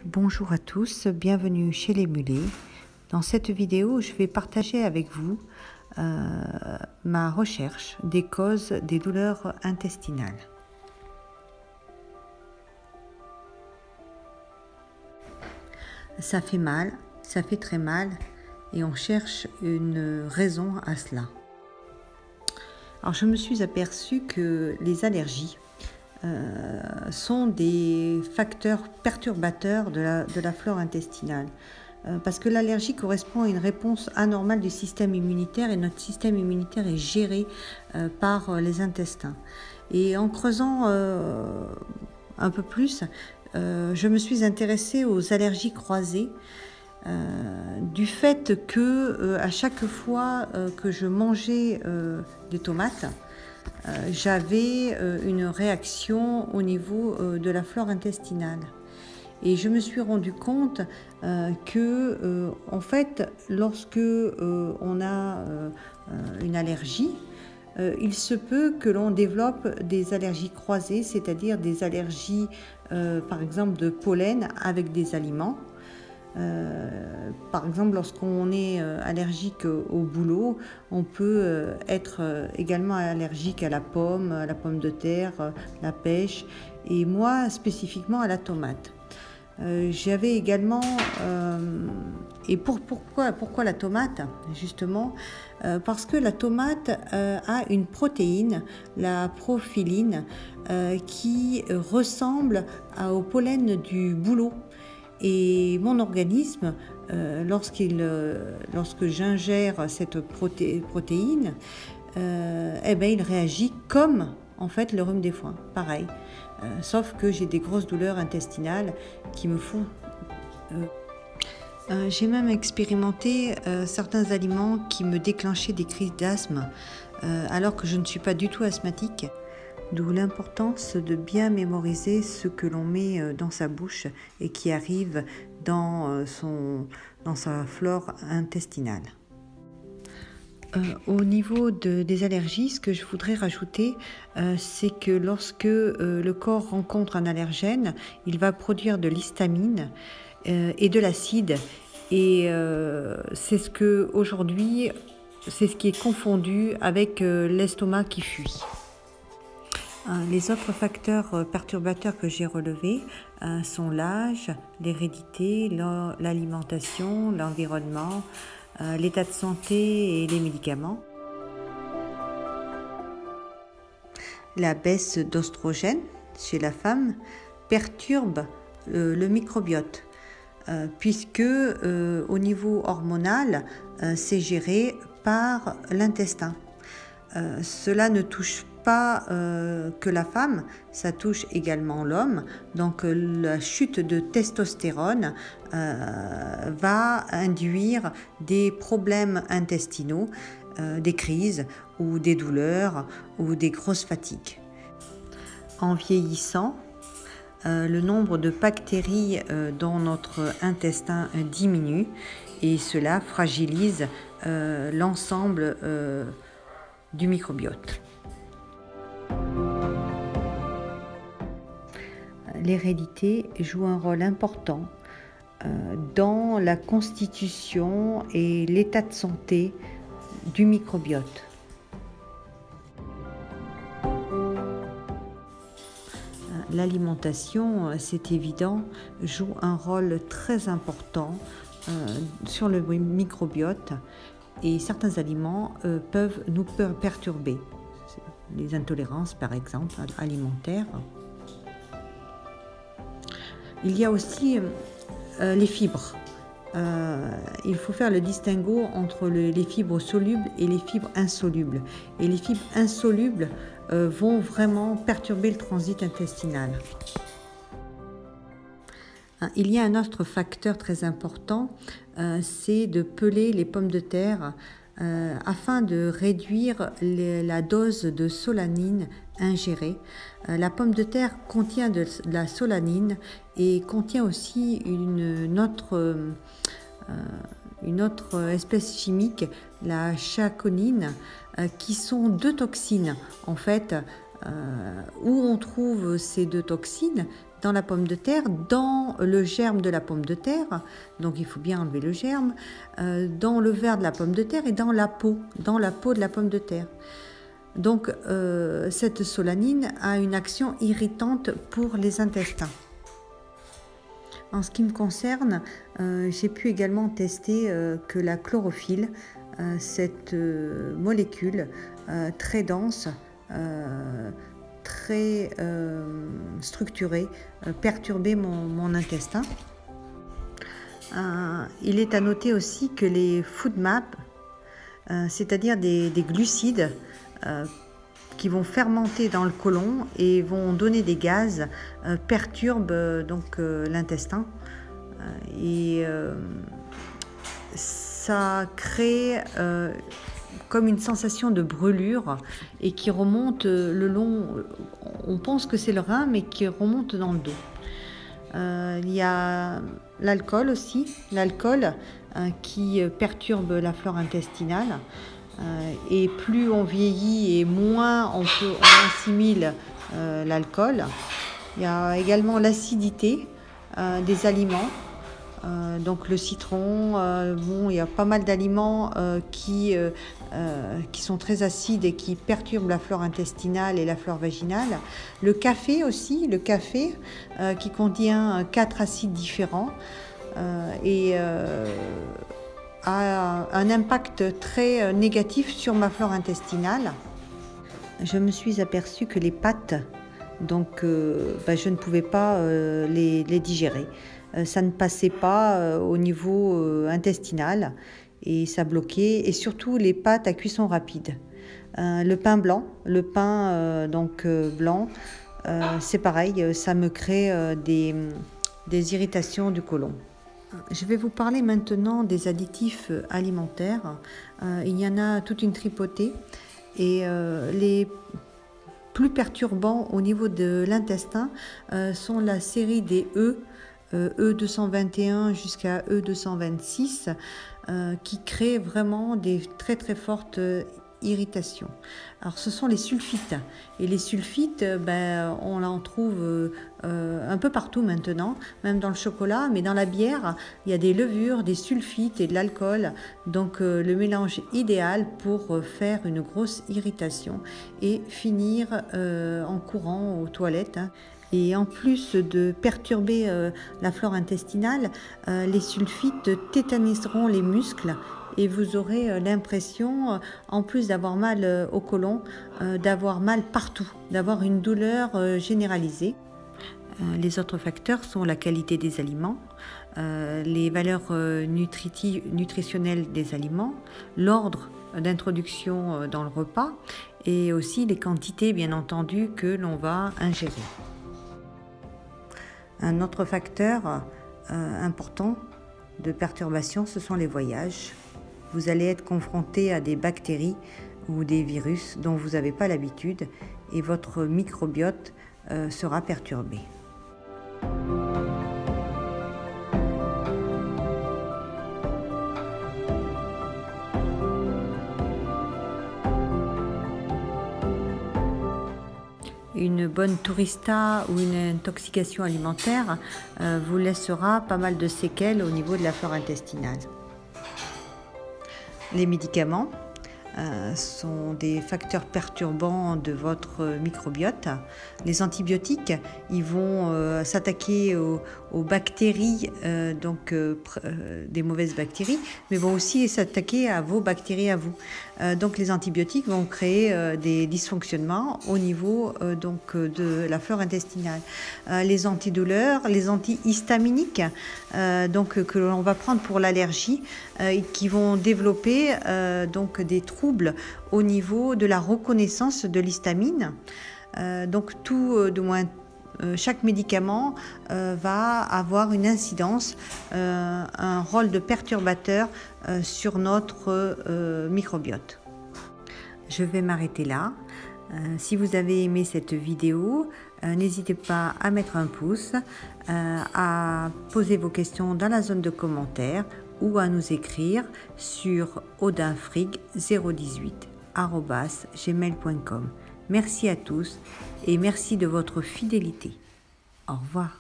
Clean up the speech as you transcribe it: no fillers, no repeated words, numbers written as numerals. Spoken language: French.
Bonjour à tous, bienvenue chez les mulets. Dans cette vidéo, je vais partager avec vous ma recherche des causes des douleurs intestinales. Ça fait mal, ça fait très mal et on cherche une raison à cela. Alors je me suis aperçue que les allergies sont des facteurs perturbateurs de la flore intestinale. Parce que l'allergie correspond à une réponse anormale du système immunitaire et notre système immunitaire est géré par les intestins. Et en creusant un peu plus, je me suis intéressée aux allergies croisées du fait que à chaque fois que je mangeais des tomates, j'avais une réaction au niveau de la flore intestinale. Et je me suis rendu compte que, en fait, lorsque on a une allergie, il se peut que l'on développe des allergies croisées, c'est-à-dire des allergies, par exemple, de pollen avec des aliments. Par exemple, lorsqu'on est allergique au bouleau, on peut être également allergique à la pomme de terre, la pêche et moi spécifiquement à la tomate. J'avais également et pourquoi la tomate justement parce que la tomate a une protéine, la prophyline, qui ressemble au pollen du bouleau. Et mon organisme, lorsque j'ingère cette protéine, il réagit comme en fait le rhume des foins, pareil. Sauf que j'ai des grosses douleurs intestinales qui me font... j'ai même expérimenté certains aliments qui me déclenchaient des crises d'asthme, alors que je ne suis pas du tout asthmatique. D'où l'importance de bien mémoriser ce que l'on met dans sa bouche et qui arrive dans sa flore intestinale. Au niveau des allergies, ce que je voudrais rajouter, c'est que lorsque le corps rencontre un allergène, il va produire de l'histamine et de l'acide. Et c'est ce qui est confondu avec l'estomac qui fuit. Les autres facteurs perturbateurs que j'ai relevés sont l'âge, l'hérédité, l'alimentation, l'environnement, l'état de santé et les médicaments. La baisse d'oestrogène chez la femme perturbe le microbiote puisque au niveau hormonal, c'est géré par l'intestin. Cela ne touche pas que la femme, ça touche également l'homme. Donc la chute de testostérone va induire des problèmes intestinaux, des crises ou des douleurs ou des grosses fatigues. En vieillissant, le nombre de bactéries dans notre intestin diminue et cela fragilise l'ensemble du microbiote. L'hérédité joue un rôle important dans la constitution et l'état de santé du microbiote. L'alimentation, c'est évident, joue un rôle très important sur le microbiote et certains aliments peuvent nous perturber. Les intolérances, par exemple, alimentaires. Il y a aussi les fibres. Il faut faire le distinguo entre les fibres solubles et les fibres insolubles. Et les fibres insolubles vont vraiment perturber le transit intestinal. Il y a un autre facteur très important, c'est de peler les pommes de terre afin de réduire la dose de solanine ingérée. La pomme de terre contient de la solanine et contient aussi une autre espèce chimique, la chaconine, qui sont deux toxines en fait. Où on trouve ces deux toxines? dans la pomme de terre, dans le germe de la pomme de terre, donc il faut bien enlever le germe, dans le verre de la pomme de terre et dans la peau de la pomme de terre. Donc cette solanine a une action irritante pour les intestins. En ce qui me concerne, j'ai pu également tester que la chlorophylle, cette molécule très dense, très structurée, perturbait mon intestin. Il est à noter aussi que les FODMAP, c'est-à-dire des glucides qui vont fermenter dans le côlon et vont donner des gaz, perturbent donc l'intestin et ça crée comme une sensation de brûlure et qui remonte le long, on pense que c'est le rein mais qui remonte dans le dos. Il y a l'alcool aussi, l'alcool qui perturbe la flore intestinale. Et plus on vieillit et moins on assimile l'alcool. Il y a également l'acidité des aliments, donc le citron, bon, il y a pas mal d'aliments qui sont très acides et qui perturbent la flore intestinale et la flore vaginale. Le café aussi, le café qui contient 4 acides différents et a un impact très négatif sur ma flore intestinale. Je me suis aperçue que les pâtes, donc je ne pouvais pas les digérer. Ça ne passait pas au niveau intestinal et ça bloquait, et surtout les pâtes à cuisson rapide. Le pain blanc, blanc, c'est pareil, ça me crée des irritations du côlon. Je vais vous parler maintenant des additifs alimentaires. Il y en a toute une tripotée et les plus perturbants au niveau de l'intestin sont la série des E221 jusqu'à E226 qui créent vraiment des très très fortes irritations. Alors ce sont les sulfites, et les sulfites on en trouve un peu partout maintenant, même dans le chocolat, mais dans la bière il y a des levures, des sulfites et de l'alcool, donc le mélange idéal pour faire une grosse irritation et finir en courant aux toilettes. Et en plus de perturber la flore intestinale, les sulfites tétaniseront les muscles et vous aurez l'impression, en plus d'avoir mal au côlon, d'avoir mal partout, d'avoir une douleur généralisée. Les autres facteurs sont la qualité des aliments, les valeurs nutritionnelles des aliments, l'ordre d'introduction dans le repas et aussi les quantités, bien entendu, que l'on va ingérer. Un autre facteur important de perturbation, ce sont les voyages. Vous allez être confronté à des bactéries ou des virus dont vous n'avez pas l'habitude et votre microbiote sera perturbé. Une bonne tourista ou une intoxication alimentaire vous laissera pas mal de séquelles au niveau de la flore intestinale. Les médicaments sont des facteurs perturbants de votre microbiote. Les antibiotiques, ils vont s'attaquer aux bactéries, des mauvaises bactéries, mais vont aussi s'attaquer à vos bactéries à vous. Donc les antibiotiques vont créer des dysfonctionnements au niveau de la flore intestinale. Les antidouleurs, les antihistaminiques, que l'on va prendre pour l'allergie, qui vont développer des troubles au niveau de la reconnaissance de l'histamine. Chaque médicament va avoir une incidence, un rôle de perturbateur sur notre microbiote. Je vais m'arrêter là. Si vous avez aimé cette vidéo, n'hésitez pas à mettre un pouce, à poser vos questions dans la zone de commentaires ou à nous écrire sur odinfrig018@gmail.com. Merci à tous et merci de votre fidélité. Au revoir.